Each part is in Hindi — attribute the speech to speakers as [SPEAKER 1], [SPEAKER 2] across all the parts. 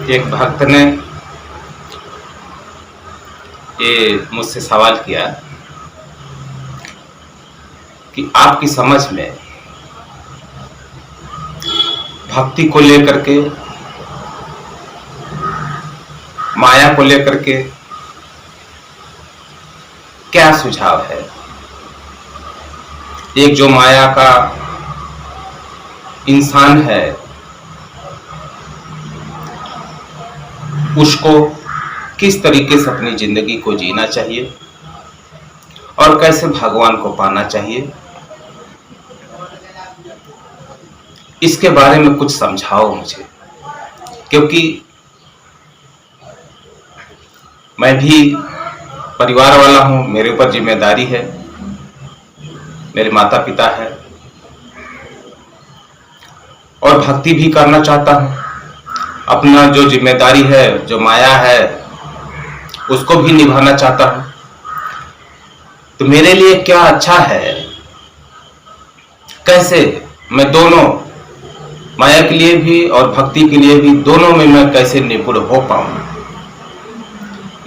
[SPEAKER 1] एक भक्त ने ये मुझसे सवाल किया कि आपकी समझ में भक्ति को लेकर के, माया को लेकर के क्या सुझाव है। एक जो माया का इंसान है उसको किस तरीके से अपनी जिंदगी को जीना चाहिए और कैसे भगवान को पाना चाहिए, इसके बारे में कुछ समझाओ मुझे। क्योंकि मैं भी परिवार वाला हूं, मेरे ऊपर जिम्मेदारी है, मेरे माता पिता है और भक्ति भी करना चाहता हूं। अपना जो जिम्मेदारी है, जो माया है, उसको भी निभाना चाहता हूं। तो मेरे लिए क्या अच्छा है, कैसे मैं दोनों, माया के लिए भी और भक्ति के लिए भी, दोनों में मैं कैसे निपुण हो पाऊं,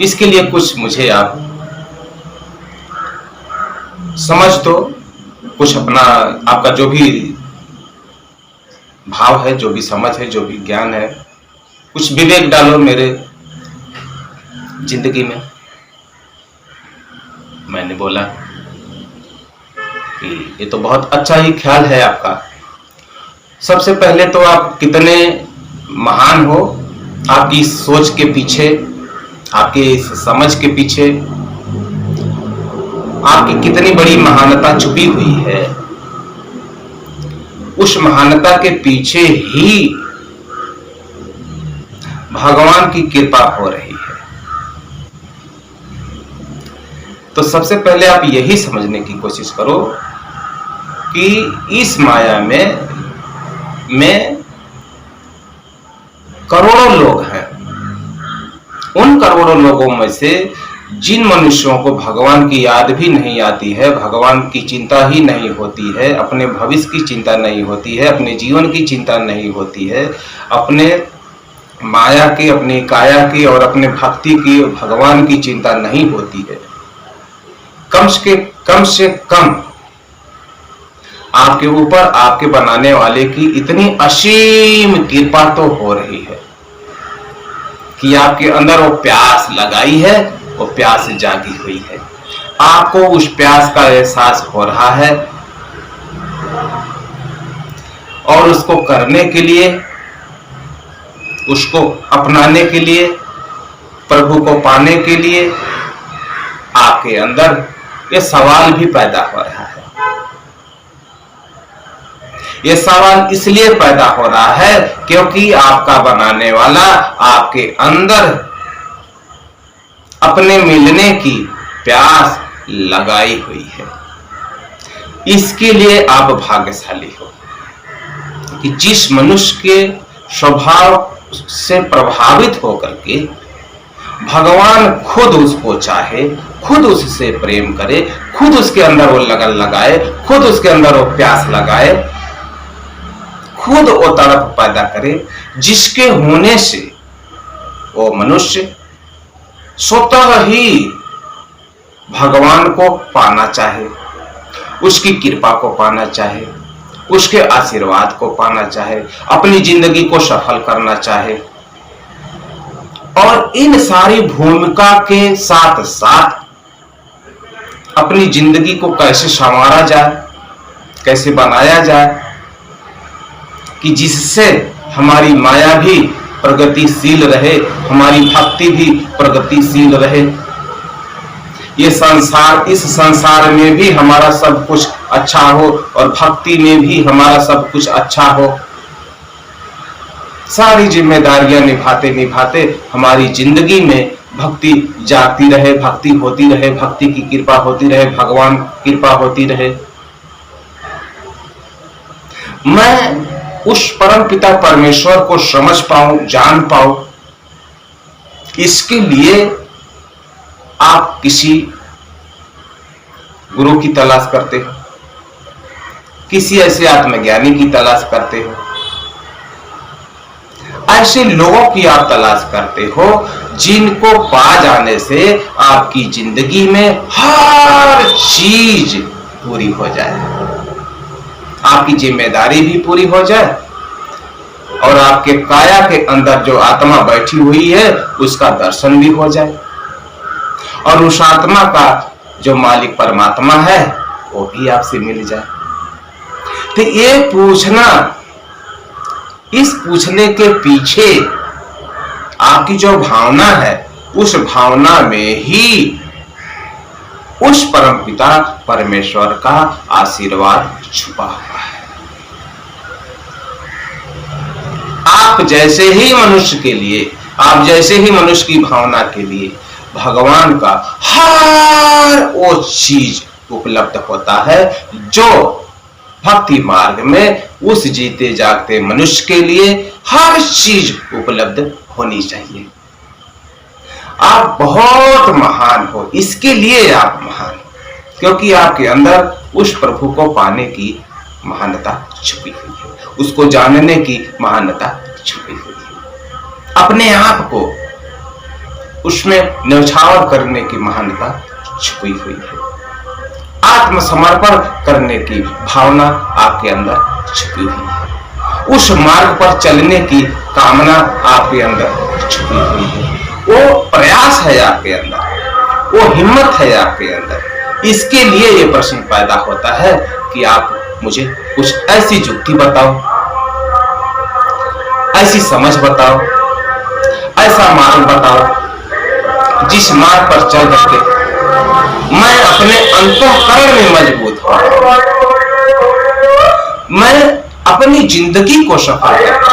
[SPEAKER 1] इसके लिए कुछ मुझे आप समझ दो। कुछ अपना, आपका जो भी भाव है, जो भी समझ है, जो भी ज्ञान है, कुछ विवेक डालो मेरे जिंदगी में। मैंने बोला कि ये तो बहुत अच्छा ही ख्याल है आपका। सबसे पहले तो आप कितने महान हो, आपकी सोच के पीछे, आपकी समझ के पीछे आपकी कितनी बड़ी महानता छुपी हुई है। उस महानता के पीछे ही भगवान की कृपा हो रही है। तो सबसे पहले आप यही समझने की कोशिश करो कि इस माया में करोड़ों लोग हैं। उन करोड़ों लोगों में से जिन मनुष्यों को भगवान की याद भी नहीं आती है, भगवान की चिंता ही नहीं होती है, अपने भविष्य की चिंता नहीं होती है, अपने जीवन की चिंता नहीं होती है, अपने माया की, अपनी काया की और अपने भक्ति की, भगवान की चिंता नहीं होती है, कम से कम आपके ऊपर, आपके बनाने वाले की इतनी असीम कृपा तो हो रही है कि आपके अंदर वो प्यास लगाई है, वो प्यास जागी हुई है। आपको उस प्यास का एहसास हो रहा है और उसको करने के लिए, उसको अपनाने के लिए, प्रभु को पाने के लिए आपके अंदर ये सवाल भी पैदा हो रहा है। ये सवाल इसलिए पैदा हो रहा है क्योंकि आपका बनाने वाला आपके अंदर अपने मिलने की प्यास लगाई हुई है। इसके लिए आप भाग्यशाली हो कि जिस मनुष्य के स्वभाव से प्रभावित होकर के भगवान खुद उसको चाहे, खुद उससे प्रेम करे, खुद उसके अंदर वो लगन लगाए, खुद उसके अंदर वो प्यास लगाए, खुद वो तड़प पैदा करे, जिसके होने से वो मनुष्य स्वतः ही भगवान को पाना चाहे, उसकी कृपा को पाना चाहे, उसके आशीर्वाद को पाना चाहे, अपनी जिंदगी को सफल करना चाहे। और इन सारी भूमिका के साथ साथ अपनी जिंदगी को कैसे संवारा जाए, कैसे बनाया जाए कि जिससे हमारी माया भी प्रगतिशील रहे, हमारी भक्ति भी प्रगतिशील रहे, ये संसार, इस संसार में भी हमारा सब कुछ अच्छा हो और भक्ति में भी हमारा सब कुछ अच्छा हो। सारी जिम्मेदारियां निभाते निभाते हमारी जिंदगी में भक्ति जागती रहे, भक्ति होती रहे, भक्ति की कृपा होती रहे, भगवान कृपा होती रहे। मैं उस परम पिता परमेश्वर को समझ पाऊं, जान पाऊं, इसके लिए आप किसी गुरु की तलाश करते हो, किसी ऐसे आत्मज्ञानी की तलाश करते हो। ऐसे लोगों की आप तलाश करते हो जिनको पा जाने से आपकी जिंदगी में हर चीज पूरी हो जाए, आपकी जिम्मेदारी भी पूरी हो जाए और आपके काया के अंदर जो आत्मा बैठी हुई है उसका दर्शन भी हो जाए और उस आत्मा का जो मालिक परमात्मा है वो भी आपसे मिल जाए। तो ये पूछना, इस पूछने के पीछे आपकी जो भावना है उस भावना में ही उस परमपिता परमेश्वर का आशीर्वाद छुपा हुआ है। आप जैसे ही मनुष्य के लिए, आप जैसे ही मनुष्य की भावना के लिए भगवान का हर वो चीज उपलब्ध होता है जो भक्ति मार्ग में उस जीते जागते मनुष्य के लिए हर चीज उपलब्ध होनी चाहिए। आप बहुत महान हो, इसके लिए आप महान, क्योंकि आपके अंदर उस प्रभु को पाने की महानता छुपी हुई है, उसको जानने की महानता छुपी हुई है, अपने आप को उसमें न्यौछावर करने की महानता छुपी हुई है, आत्मसमर्पण करने की भावना आपके अंदर छुपी हुई है, उस मार्ग पर चलने की कामना आपके अंदर छुपी हुई है, वो प्रयास है आपके अंदर, वो हिम्मत है आपके अंदर। इसके लिए ये प्रश्न पैदा होता है कि आप मुझे कुछ ऐसी युक्ति बताओ, ऐसी समझ बताओ, ऐसा मार्ग बताओ जिस मार्ग पर चल करके मैं अपने अंतःकरण में मजबूत हूं, मैं अपनी जिंदगी को सफल करूं।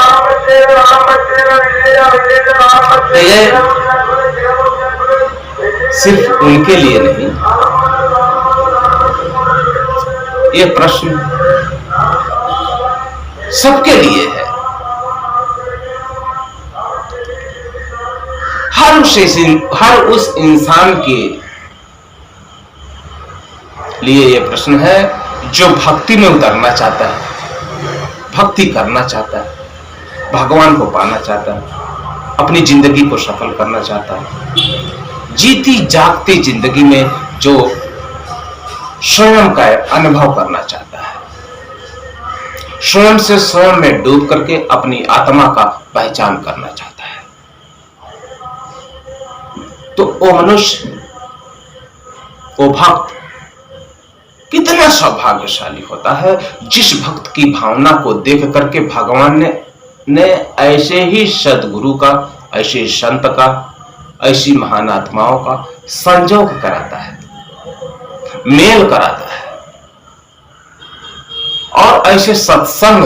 [SPEAKER 1] ये सिर्फ उनके लिए नहीं, ये प्रश्न सबके लिए है। हर उस इंसान के लिए ये प्रश्न है जो भक्ति में उतरना चाहता है, भक्ति करना चाहता है, भगवान को पाना चाहता है, अपनी जिंदगी को सफल करना चाहता है, जीती जागती जिंदगी में जो स्वयं का अनुभव करना चाहता है, स्वयं से स्वयं में डूब करके अपनी आत्मा का पहचान करना चाहता है। तो वो मनुष्य, वो भक्त कितना सौभाग्यशाली होता है जिस भक्त की भावना को देख करके भगवान ने ऐसे ही सदगुरु का, ऐसे संत का, ऐसी महान आत्माओं का संजोग कराता है, मेल कराता है और ऐसे सत्संग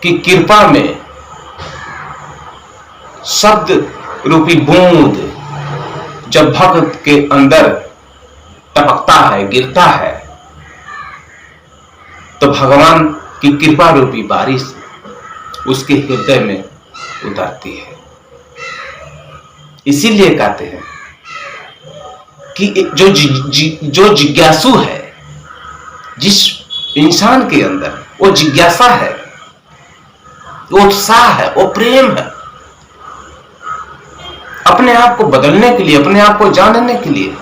[SPEAKER 1] की कृपा में शब्द रूपी बूंद जब भक्त के अंदर टपकता है, गिरता है, तो भगवान की कृपा रूपी बारिश उसके हृदय में उतरती है। इसीलिए कहते हैं कि जो जिज्ञासु है, जिस इंसान के अंदर वो जिज्ञासा है, वो उत्साह है, वो प्रेम है, अपने आप को बदलने के लिए, अपने आप को जानने के लिए,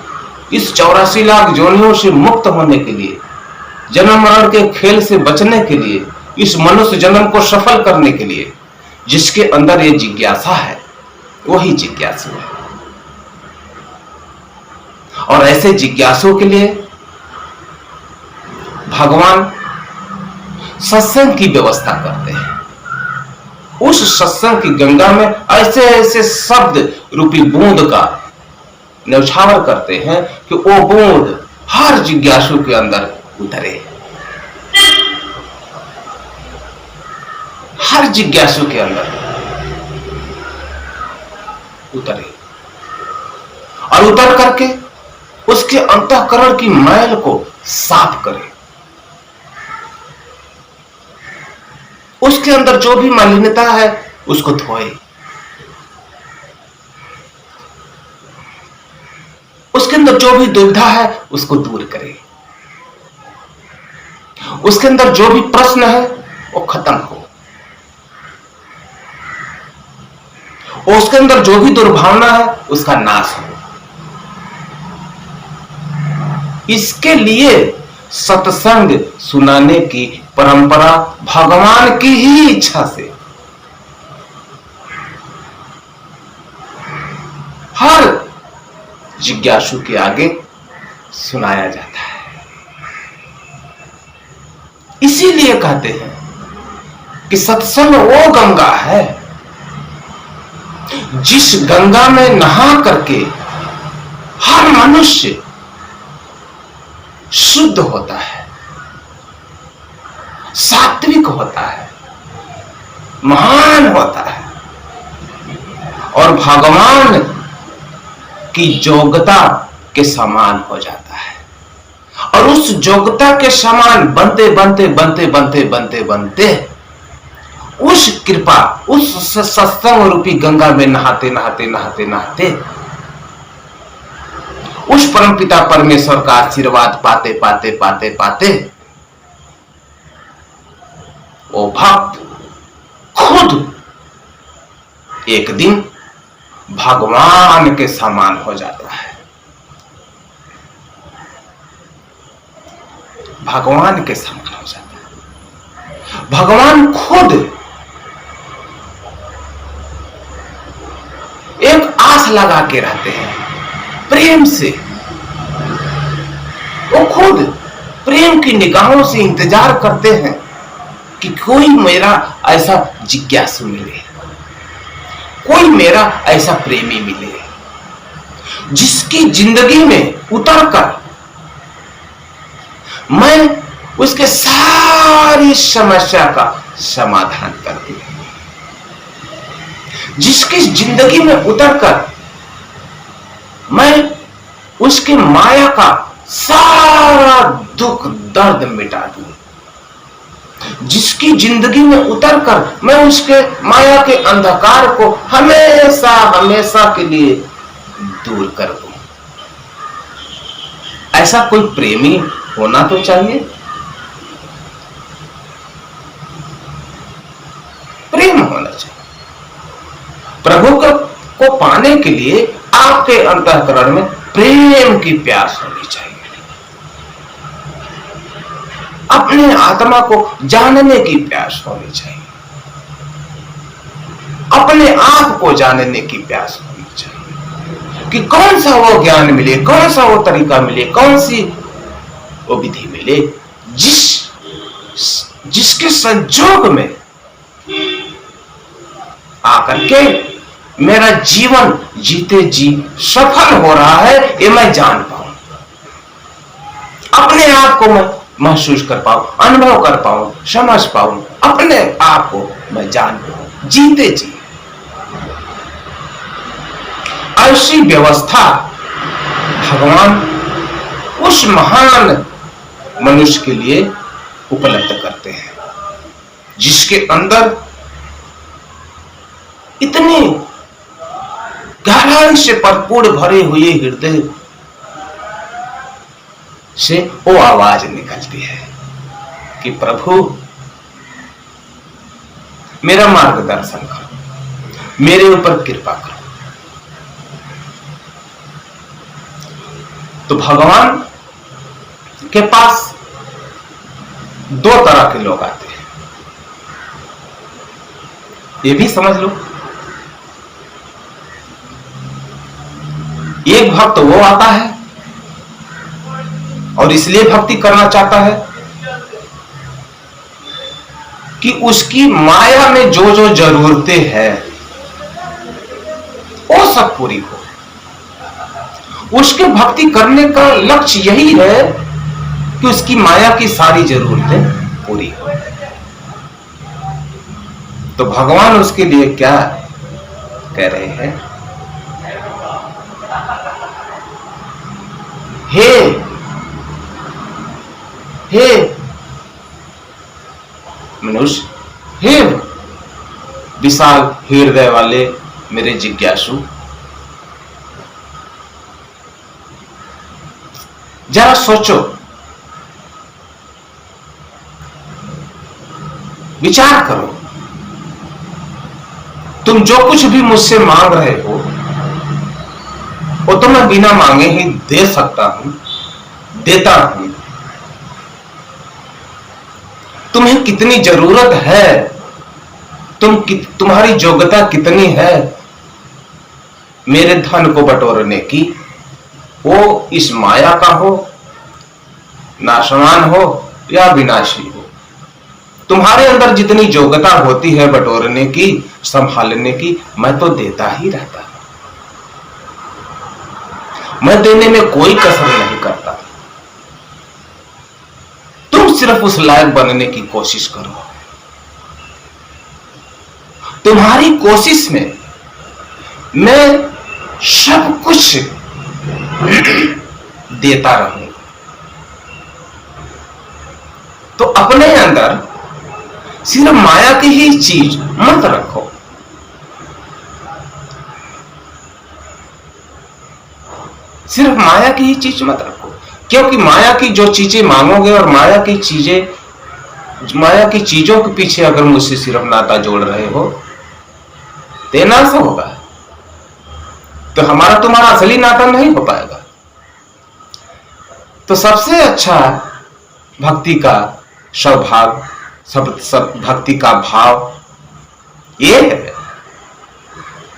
[SPEAKER 1] इस 84 लाख जोनियों से मुक्त होने के लिए, जन्म मरण के खेल से बचने के लिए, इस मनुष्य जन्म को सफल करने के लिए, जिसके अंदर ये जिज्ञासा है वही जिज्ञासु है। और ऐसे जिज्ञासु के लिए भगवान सत्संग की व्यवस्था करते हैं। उस सत्संग की गंगा में ऐसे ऐसे शब्द रूपी बूंद का न्यौछावर करते हैं कि वो बूंद हर जिज्ञासु के अंदर उतरे, हर जिज्ञासु के अंदर उतरे और उतर करके उसके अंतःकरण की मैल को साफ करे, उसके अंदर जो भी मलिनता है उसको धोए, उसके अंदर जो भी दुविधा है उसको दूर करे, उसके अंदर जो भी प्रश्न है वो खत्म हो। और उसके अंदर जो भी दुर्भावना है उसका नाश हो। इसके लिए सत्संग सुनाने की परंपरा भगवान की ही इच्छा से हर जिज्ञासु के आगे सुनाया जाता है। इसीलिए कहते हैं कि सत्संग वो गंगा है जिस गंगा में नहा करके हर मनुष्य शुद्ध होता है, सात्विक होता है, महान होता है और भगवान की योग्यता के समान हो जाता है। और उस योग्यता के समान बनते बनते बनते बनते बनते बनते उस कृपा, उस सत्संग रूपी गंगा में नहाते नहाते नहाते नहाते उस परमपिता परमेश्वर का आशीर्वाद पाते पाते पाते पाते वो भक्त खुद एक दिन भगवान के समान हो जाता है। भगवान के समान हो जाता है। भगवान खुद एक आस लगा के रहते हैं प्रेम से। वो खुद प्रेम की निगाहों से इंतजार करते हैं कि कोई मेरा ऐसा जिज्ञासु मिले, कोई मेरा ऐसा प्रेमी मिले जिसकी जिंदगी में उतरकर मैं उसके सारी समस्या का समाधान कर दूं, जिसकी जिंदगी में उतरकर मैं उसके माया का सारा दुख दर्द मिटा दूं, जिसकी जिंदगी में उतरकर मैं उसके माया के अंधकार को हमेशा हमेशा के लिए दूर कर दूं। ऐसा कोई प्रेमी होना तो चाहिए। प्रेम होना चाहिए। प्रभु को पाने के लिए आपके अंतःकरण में प्रेम की प्यास होनी चाहिए। अपने आत्मा को जानने की प्यास होनी चाहिए। अपने आप को जानने की प्यास होनी चाहिए कि कौन सा वो ज्ञान मिले, कौन सा वो तरीका मिले, कौन सी वो विधि मिले जिसके संजोग में आकर के मेरा जीवन जीते जी सफल हो रहा है, ये मैं जान पाऊं, अपने आप को मैं महसूस कर पाऊं, अनुभव कर पाऊं, समझ पाऊं, अपने आप को मैं जान पाऊं जीते जी। ऐसी व्यवस्था भगवान उस महान मनुष्य के लिए उपलब्ध करते हैं जिसके अंदर इतने गहराई से परिपूर्ण भरे हुए हृदय से वो आवाज निकलती है कि प्रभु मेरा मार्गदर्शन करो, मेरे ऊपर कृपा करो। तो भगवान के पास दो तरह के लोग आते हैं, ये भी समझ लो। एक भक्त वो आता है और इसलिए भक्ति करना चाहता है कि उसकी माया में जो जो जरूरतें हैं वो सब पूरी हो। उसके भक्ति करने का लक्ष्य यही है कि उसकी माया की सारी जरूरतें पूरी हो। तो भगवान उसके लिए क्या कह रहे हैं? हे मनुष्य, हे विशाल हृदय वाले मेरे जिज्ञासु, जरा सोचो, विचार करो, तुम जो कुछ भी मुझसे मांग रहे हो वो तो मैं बिना मांगे ही दे सकता हूं, देता हूं। तुम्हें कितनी जरूरत है, तुम्हारी योग्यता कितनी है मेरे धन को बटोरने की, वो इस माया का हो, नाशवान हो या विनाशी हो, तुम्हारे अंदर जितनी योग्यता होती है बटोरने की, संभालने की, मैं तो देता ही रहता हूं। मैं देने में कोई कसर नहीं करता। तुम सिर्फ उस लायक बनने की कोशिश करो। तुम्हारी कोशिश में मैं सब कुछ देता रहूंगा। तो अपने अंदर सिर्फ माया की ही चीज मत रखो। सिर्फ माया की ही चीज मत रखो, क्योंकि माया की जो चीजें मांगोगे और माया की चीजों के पीछे अगर मुझसे सिर्फ नाता जोड़ रहे हो तो नाश होगा, तो हमारा तुम्हारा असली नाता नहीं हो पाएगा। तो सबसे अच्छा भक्ति का स्वभाव, सब भक्ति का भाव ये है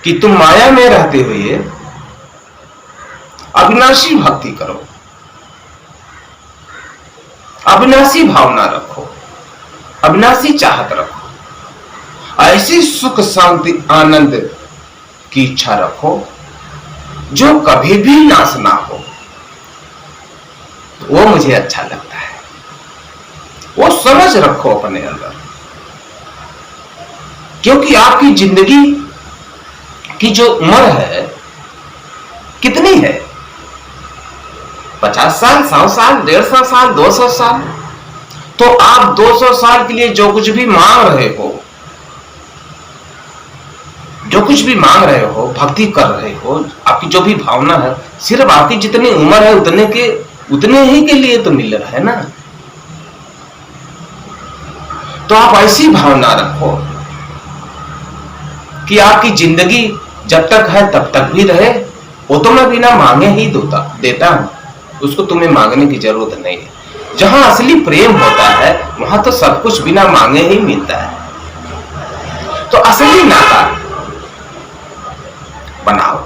[SPEAKER 1] कि तुम माया में रहते हुए अविनाशी भक्ति करो, अविनाशी भावना रखो, अविनाशी चाहत रखो, ऐसी सुख शांति आनंद की इच्छा रखो जो कभी भी नाश ना हो। वो मुझे अच्छा लगता है। वो समझ रखो अपने अंदर, क्योंकि आपकी जिंदगी की जो उम्र है कितनी है? 50 साल, 100 साल, 150 साल, 200 साल। तो आप 200 साल के लिए जो कुछ भी मांग रहे हो, जो कुछ भी मांग रहे हो, भक्ति कर रहे हो, आपकी जो भी भावना है, सिर्फ आपकी जितनी उम्र है उतने ही के लिए तो मिल रहा है ना। तो आप ऐसी भावना रखो कि आपकी जिंदगी जब तक है तब तक भी रहे। वो तो मैं बिना मांगे ही देता हूं, उसको तुम्हें मांगने की जरूरत नहीं है। जहां असली प्रेम होता है वहां तो सब कुछ बिना मांगे ही मिलता है। तो असली नाता बनाओ,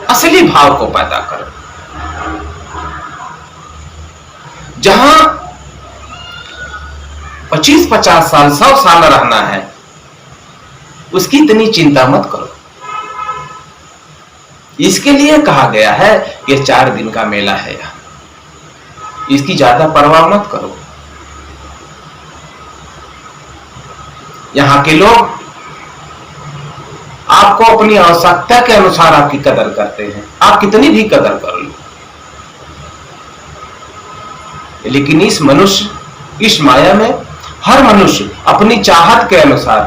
[SPEAKER 1] असली भाव को पैदा करो। जहां 25-50 साल, 100 साल रहना है, उसकी इतनी चिंता मत करो। इसके लिए कहा गया है कि 4 दिन का मेला है, इसकी ज्यादा परवाह मत करो। यहां के लोग आपको अपनी आवश्यकता के अनुसार आपकी कदर करते हैं, आप कितनी भी कदर कर लो, लेकिन इस माया में हर मनुष्य अपनी चाहत के अनुसार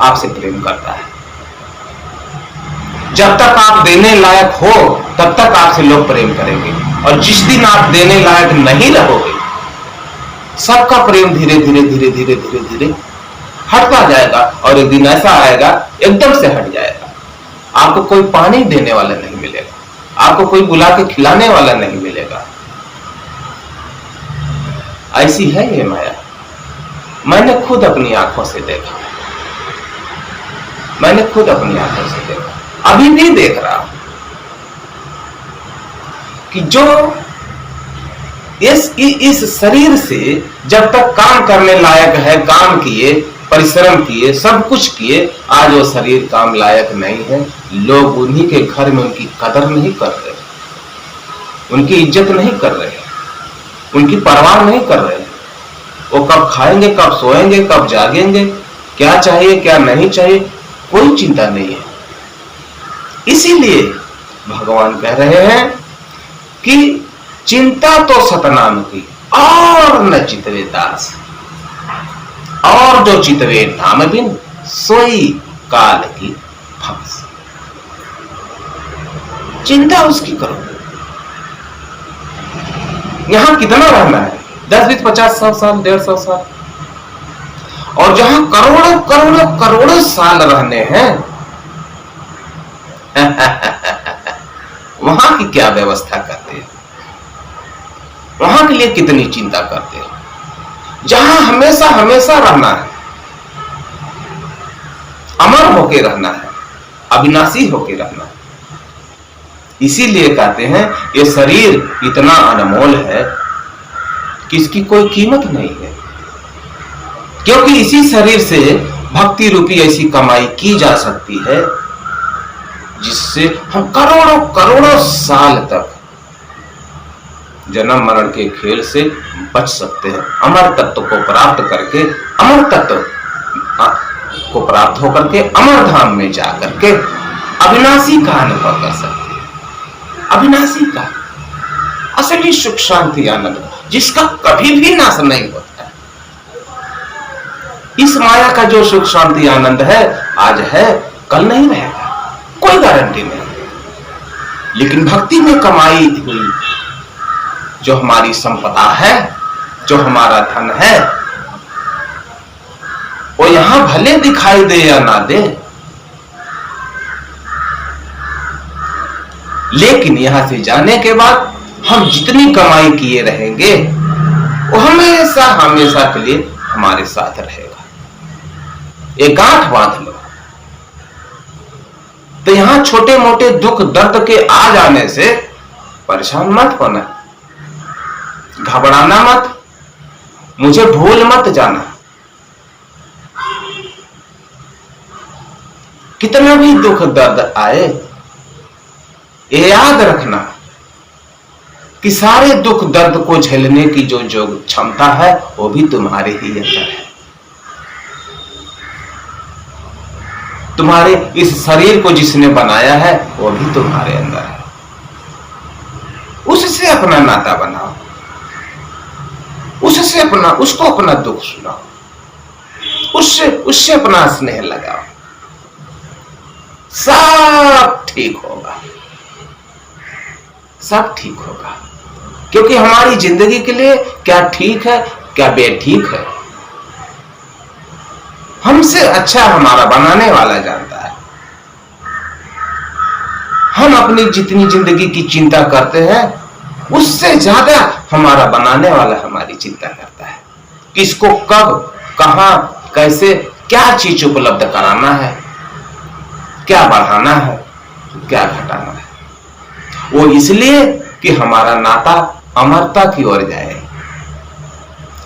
[SPEAKER 1] आपसे प्रेम करता है। जब तक आप देने लायक हो तब तक आपसे लोग प्रेम करेंगे, और जिस दिन आप देने लायक नहीं रहोगे, सबका प्रेम धीरे धीरे धीरे धीरे धीरे धीरे हटता जाएगा, और एक दिन ऐसा आएगा एकदम से हट जाएगा। आपको कोई पानी देने वाला नहीं मिलेगा, आपको कोई बुला के खिलाने वाला नहीं मिलेगा। ऐसी है ये माया। मैंने खुद अपनी आंखों से देखा, मैंने खुद अपनी आंखों से देखा, अभी भी देख रहा हूं कि जो इस शरीर से जब तक काम करने लायक है, काम किए, परिश्रम किए, सब कुछ किए, आज वो शरीर काम लायक नहीं है। लोग उन्हीं के घर में उनकी कदर नहीं कर रहे, उनकी इज्जत नहीं कर रहे, उनकी परवाह नहीं कर रहे। वो कब खाएंगे, कब सोएंगे, कब जागेंगे, क्या चाहिए क्या नहीं चाहिए, कोई चिंता नहीं है। इसीलिए भगवान कह रहे हैं कि चिंता तो सतनाम की और न चितवे दास, और जो चितवे नाम बिन सोई काल की फंस। चिंता उसकी करो। यहां कितना रहना है? 10, 20, 50, 100 साल, 150 साल। और जहां करोड़ों करोड़ों करोड़ों साल रहने हैं। वहां की क्या व्यवस्था करते हैं, वहां के लिए कितनी चिंता करते हैं, जहां हमेशा हमेशा रहना है, अमर होके रहना है, अविनाशी होके रहना है। इसीलिए कहते हैं ये शरीर इतना अनमोल है कि इसकी कोई कीमत नहीं है, क्योंकि इसी शरीर से भक्ति रूपी ऐसी कमाई की जा सकती है जिससे हम करोड़ों करोड़ों साल तक जन्म मरण के खेल से बच सकते हैं। अमर तत्व को प्राप्त करके, अमर तत्व को प्राप्त होकर के अमर धाम में जाकर के अविनाशी का अनुभव कर सकते हैं। अविनाशी का असली सुख शांति आनंद जिसका कभी भी नाश नहीं होता है। इस माया का जो सुख शांति आनंद है, आज है कल नहीं रहेगा, कोई गारंटी नहीं। लेकिन भक्ति में कमाई हुई जो हमारी संपदा है, जो हमारा धन है, वो यहां भले दिखाई दे या ना दे, लेकिन यहां से जाने के बाद हम जितनी कमाई किए रहेंगे वो हमेशा हमेशा के लिए हमारे साथ रहेगा। एक गांठ बांध लो। तो यहां छोटे मोटे दुख दर्द के आ जाने से परेशान मत होना, घबराना मत, मुझे भूल मत जाना। कितना भी दुख दर्द आए, ये याद रखना कि सारे दुख दर्द को झेलने की जो क्षमता है वो भी तुम्हारे ही अंदर है। तुम्हारे इस शरीर को जिसने बनाया है वो भी तुम्हारे अंदर है। उससे अपना नाता बनाओ, उसको अपना दुख सुनाओ, उससे अपना स्नेह लगाओ, सब ठीक होगा, सब ठीक होगा। क्योंकि हमारी जिंदगी के लिए क्या ठीक है क्या बेठीक है, हमसे अच्छा हमारा बनाने वाला जानता है। हम अपनी जितनी जिंदगी की चिंता करते हैं उससे ज्यादा हमारा बनाने वाला हमारी चिंता करता है। किसको कब, कहां, कैसे, क्या चीज उपलब्ध कराना है, क्या बढ़ाना है, क्या घटाना है। वो इसलिए कि हमारा नाता अमरता की ओर जाए,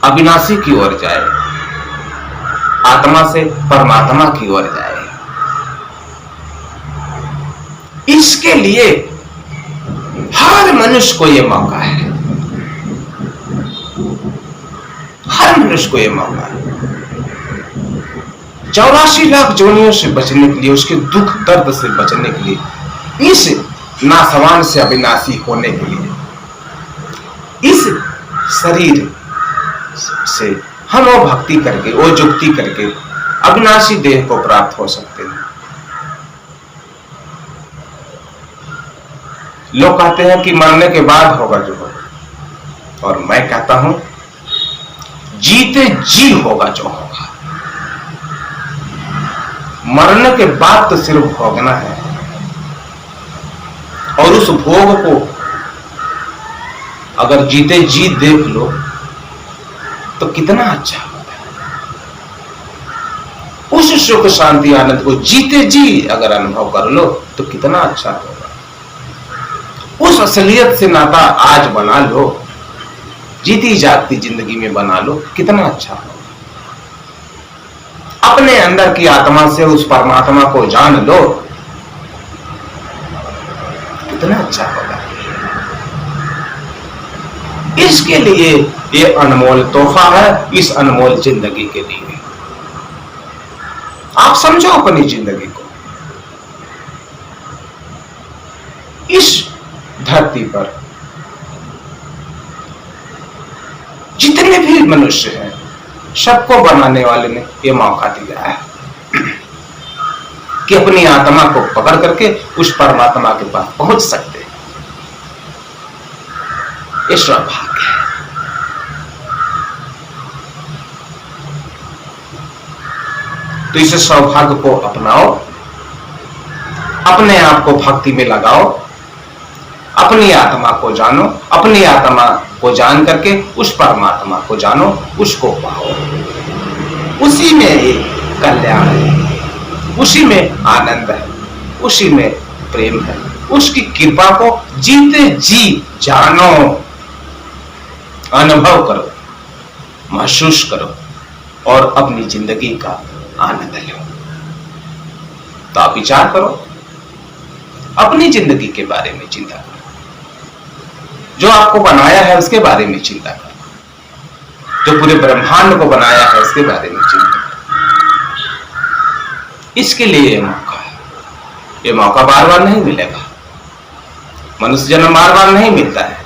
[SPEAKER 1] अविनाशी की ओर जाए, आत्मा से परमात्मा की ओर जाए। इसके लिए हर मनुष्य को यह मौका है, हर मनुष्य को यह मौका है। 84 लाख जोनियों से बचने के लिए, उसके दुख दर्द से बचने के लिए, इस नासवान से अविनाशी होने के लिए, इस शरीर से हम वो भक्ति करके, वो जुक्ति करके अविनाशी देह को प्राप्त हो सकते हैं। लोग कहते हैं कि मरने के बाद होगा जो होगा, और मैं कहता हूं जीते जी होगा जो होगा। मरने के बाद तो सिर्फ भोगना है, और उस भोग को अगर जीते जी देख लो तो कितना अच्छा होता है। उस सुख शांति आनंद को जीते जी अगर अनुभव कर लो तो कितना अच्छा होगा। उस असलियत से नाता आज बना लो, जीती जागती जिंदगी में बना लो, कितना अच्छा होगा। अपने अंदर की आत्मा से उस परमात्मा को जान लो, कितना अच्छा होगा। इसके लिए ये अनमोल तोहफा है, इस अनमोल जिंदगी के लिए आप समझो अपनी जिंदगी को। इस धरती पर जितने भी मनुष्य हैं, सबको बनाने वाले ने यह मौका दिया है कि अपनी आत्मा को पकड़ करके उस परमात्मा के पास पहुंच सकते हैं। ये सौभाग्य है। तो इस सौभाग्य को अपनाओ, अपने आप को भक्ति में लगाओ, अपनी आत्मा को जानो, अपनी आत्मा को जान करके उस परमात्मा को जानो, उसको पाओ। उसी में एक कल्याण है, उसी में आनंद है, उसी में प्रेम है। उसकी कृपा को जीते जी जानो, अनुभव करो, महसूस करो और अपनी जिंदगी का आनंद लो। तो आप विचार करो, अपनी जिंदगी के बारे में चिंता करो, जो आपको बनाया है उसके बारे में चिंता करो, जो पूरे ब्रह्मांड को बनाया है उसके बारे में चिंता करो। इसके लिए ये मौका है, ये मौका बार बार नहीं मिलेगा। मनुष्य जन्म बार बार नहीं मिलता है।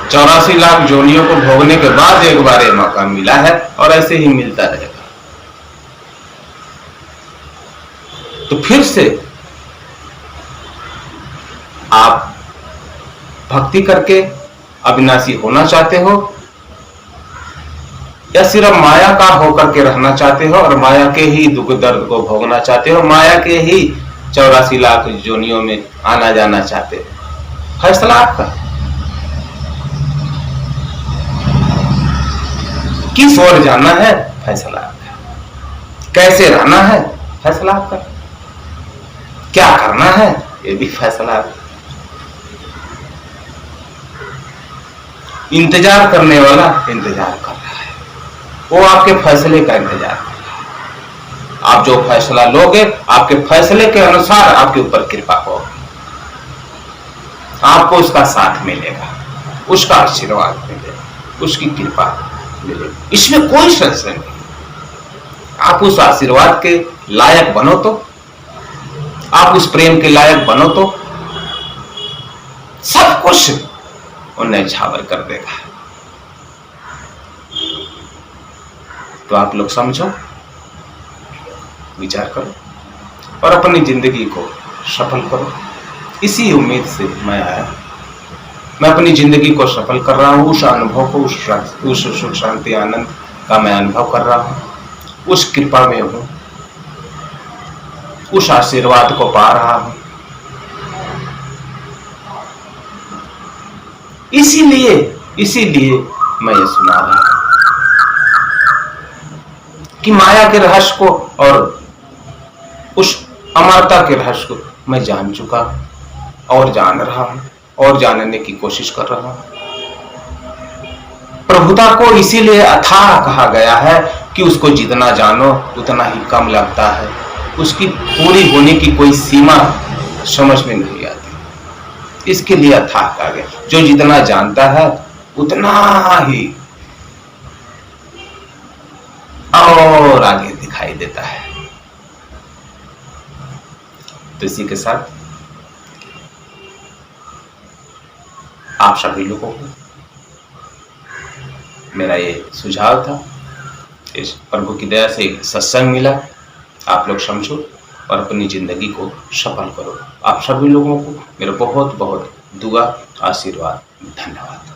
[SPEAKER 1] 84 लाख जोनियों को भोगने के बाद एक बार ये मौका मिला है और ऐसे ही मिलता रहेगा। तो फिर से आप भक्ति करके अविनाशी होना चाहते हो या सिर्फ माया का होकर के रहना चाहते हो और माया के ही दुख दर्द को भोगना चाहते हो, माया के ही 84 लाख जोनियों में आना जाना चाहते हो? फैसला आपका। किस ओर जाना है, फैसला आपका। कैसे रहना है, फैसला आपका। क्या करना है, ये भी फैसला आपका। इंतजार करने वाला इंतजार कर रहा है, वो आपके फैसले का इंतजार कर रहा है। आप जो फैसला लोगे, आपके फैसले के अनुसार आपके ऊपर कृपा होगी, आपको उसका साथ मिलेगा, उसका आशीर्वाद मिलेगा, उसकी कृपा मिलेगी। इसमें कोई संशय नहीं। आप उस आशीर्वाद के लायक बनो तो, आप उस प्रेम के लायक बनो तो सब कुछ उन्हें छावर कर देगा। तो आप लोग समझो, विचार करो और अपनी जिंदगी को सफल करो। इसी उम्मीद से मैं आया। मैं अपनी जिंदगी को सफल कर रहा हूं, उस अनुभव को, उस सुख शांति आनंद का मैं अनुभव कर रहा हूं, उस कृपा में हूं, उस आशीर्वाद को पा रहा हूं। इसीलिए मैं ये सुना रहा हूं कि माया के रहस्य को और उस अमरता के रहस्य को मैं जान चुका और जान रहा हूं और जानने की कोशिश कर रहा हूं। प्रभुता को इसीलिए अथाह कहा गया है कि उसको जितना जानो उतना ही कम लगता है। उसकी पूरी होने की कोई सीमा समझ में नहीं आती, इसके लिए अथाह कहा गया। जो जितना जानता है उतना ही और आगे दिखाई देता है। तो इसी के साथ आप सभी लोगों को मेरा ये सुझाव था। इस प्रभु की दया से सत्संग मिला, आप लोग समझो और अपनी जिंदगी को सफल करो। आप सभी लोगों को मेरा बहुत बहुत दुआ, आशीर्वाद, धन्यवाद।